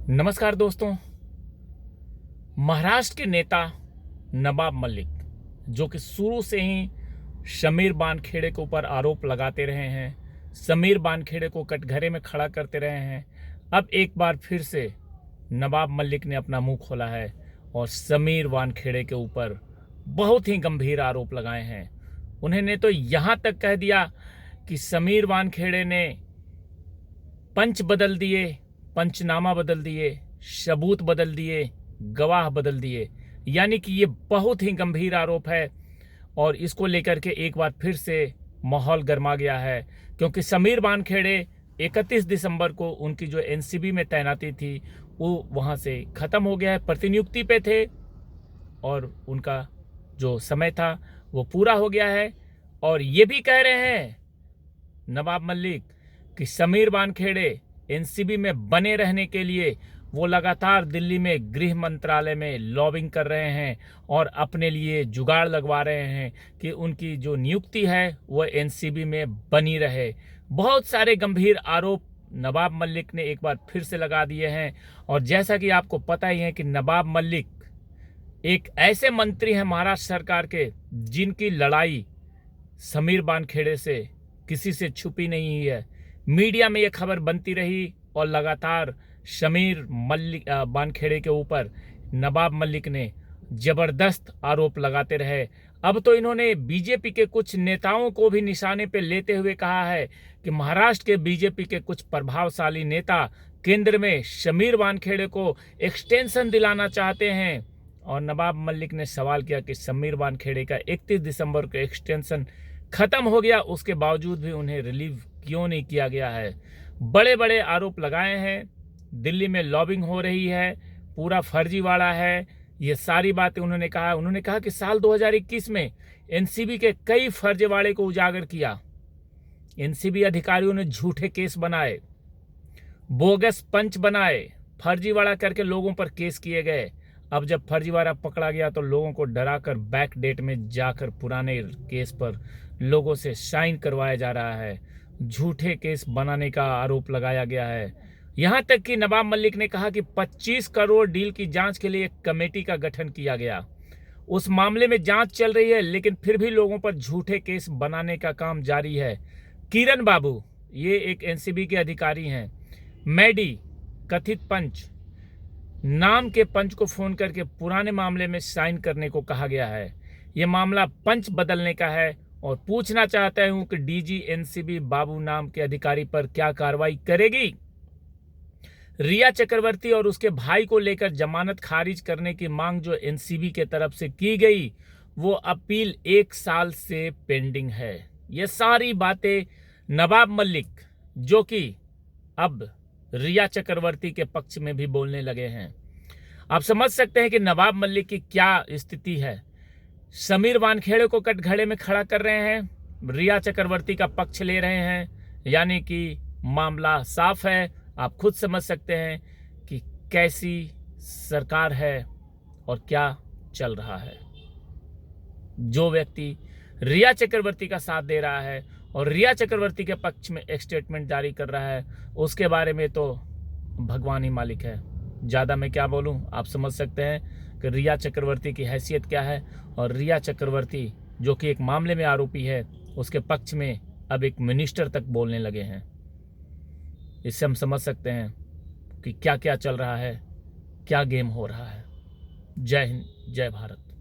नमस्कार दोस्तों। महाराष्ट्र के नेता नवाब मलिक, जो कि शुरू से ही समीर वानखेड़े के ऊपर आरोप लगाते रहे हैं, समीर वानखेड़े को कटघरे में खड़ा करते रहे हैं, अब एक बार फिर से नवाब मलिक ने अपना मुंह खोला है और समीर वानखेड़े के ऊपर बहुत ही गंभीर आरोप लगाए हैं। उन्होंने तो यहाँ तक कह दिया कि समीर वानखेड़े ने पंच बदल दिए, पंचनामा बदल दिए, सबूत बदल दिए, गवाह बदल दिए। यानी कि ये बहुत ही गंभीर आरोप है और इसको लेकर के एक बार फिर से माहौल गर्मा गया है, क्योंकि समीर वानखेड़े 31 दिसंबर को उनकी जो एनसीबी में तैनाती थी वो वहाँ से ख़त्म हो गया है। प्रतिनियुक्ति पे थे और उनका जो समय था वो पूरा हो गया है। और ये भी कह रहे हैं नवाब मलिक कि समीर वानखेड़े एनसीबी में बने रहने के लिए वो लगातार दिल्ली में गृह मंत्रालय में लॉबिंग कर रहे हैं और अपने लिए जुगाड़ लगवा रहे हैं कि उनकी जो नियुक्ति है वो एनसीबी में बनी रहे। बहुत सारे गंभीर आरोप नवाब मलिक ने एक बार फिर से लगा दिए हैं। और जैसा कि आपको पता ही है कि नवाब मलिक एक ऐसे मंत्री हैं महाराष्ट्र सरकार के जिनकी लड़ाई समीर वानखेड़े से किसी से छुपी नहीं है। मीडिया में ये खबर बनती रही और लगातार समीर वानखेड़े के ऊपर नवाब मलिक ने जबरदस्त आरोप लगाते रहे। अब तो इन्होंने बीजेपी के कुछ नेताओं को भी निशाने पे लेते हुए कहा है कि महाराष्ट्र के बीजेपी के कुछ प्रभावशाली नेता केंद्र में समीर वानखेड़े को एक्सटेंशन दिलाना चाहते हैं। और नवाब मलिक ने सवाल किया कि समीर वानखेड़े का 31 दिसंबर को एक्सटेंशन खत्म हो गया, उसके बावजूद भी उन्हें रिलीव क्यों नहीं किया गया है। बड़े बड़े आरोप लगाए हैं, दिल्ली में लॉबिंग हो रही है, पूरा फर्जीवाड़ा है, ये सारी बातें उन्होंने कहा। उन्होंने कहा कि साल 2021 में एनसीबी के कई फर्जीवाड़े को उजागर किया। एनसीबी अधिकारियों ने झूठे केस बनाए, बोगस पंच बनाए, फर्जीवाड़ा करके लोगों पर केस किए गए। अब जब फर्जीवाड़ा पकड़ा गया तो लोगों को डराकर बैक डेट में जाकर पुराने केस पर लोगों से साइन करवाया जा रहा है। झूठे केस बनाने का आरोप लगाया गया है। यहां तक कि नवाब मलिक ने कहा कि 25 करोड़ डील की जांच के लिए एक कमेटी का गठन किया गया। उस मामले में जांच चल रही है, लेकिन फिर भी लोगों पर झूठे केस बनाने का काम जारी है। किरण बाबू, ये एक एनसीबी के अधिकारी हैं, मैडी कथित पंच नाम के पंच को फोन करके पुराने मामले में साइन करने को कहा गया है। यह मामला पंच बदलने का है और पूछना चाहता हूं कि डीजी एनसीबी बाबू नाम के अधिकारी पर क्या कार्रवाई करेगी। रिया चक्रवर्ती और उसके भाई को लेकर जमानत खारिज करने की मांग जो एनसीबी के तरफ से की गई, वो अपील 1 साल से पेंडिंग है। ये सारी बातें नवाब मलिक, जो कि अब रिया चक्रवर्ती के पक्ष में भी बोलने लगे हैं। आप समझ सकते हैं कि नवाब मलिक की क्या स्थिति है। समीर वानखेड़े को कटघरे में खड़ा कर रहे हैं, रिया चक्रवर्ती का पक्ष ले रहे हैं, यानी कि मामला साफ है। आप खुद समझ सकते हैं कि कैसी सरकार है और क्या चल रहा है। जो व्यक्ति रिया चक्रवर्ती का साथ दे रहा है और रिया चक्रवर्ती के पक्ष में एक स्टेटमेंट जारी कर रहा है, उसके बारे में तो भगवान ही मालिक है। ज़्यादा मैं क्या बोलूं, आप समझ सकते हैं कि रिया चक्रवर्ती की हैसियत क्या है। और रिया चक्रवर्ती जो कि एक मामले में आरोपी है, उसके पक्ष में अब एक मिनिस्टर तक बोलने लगे हैं। इससे हम समझ सकते हैं कि क्या क्या चल रहा है, क्या गेम हो रहा है। जय हिंद, जय भारत।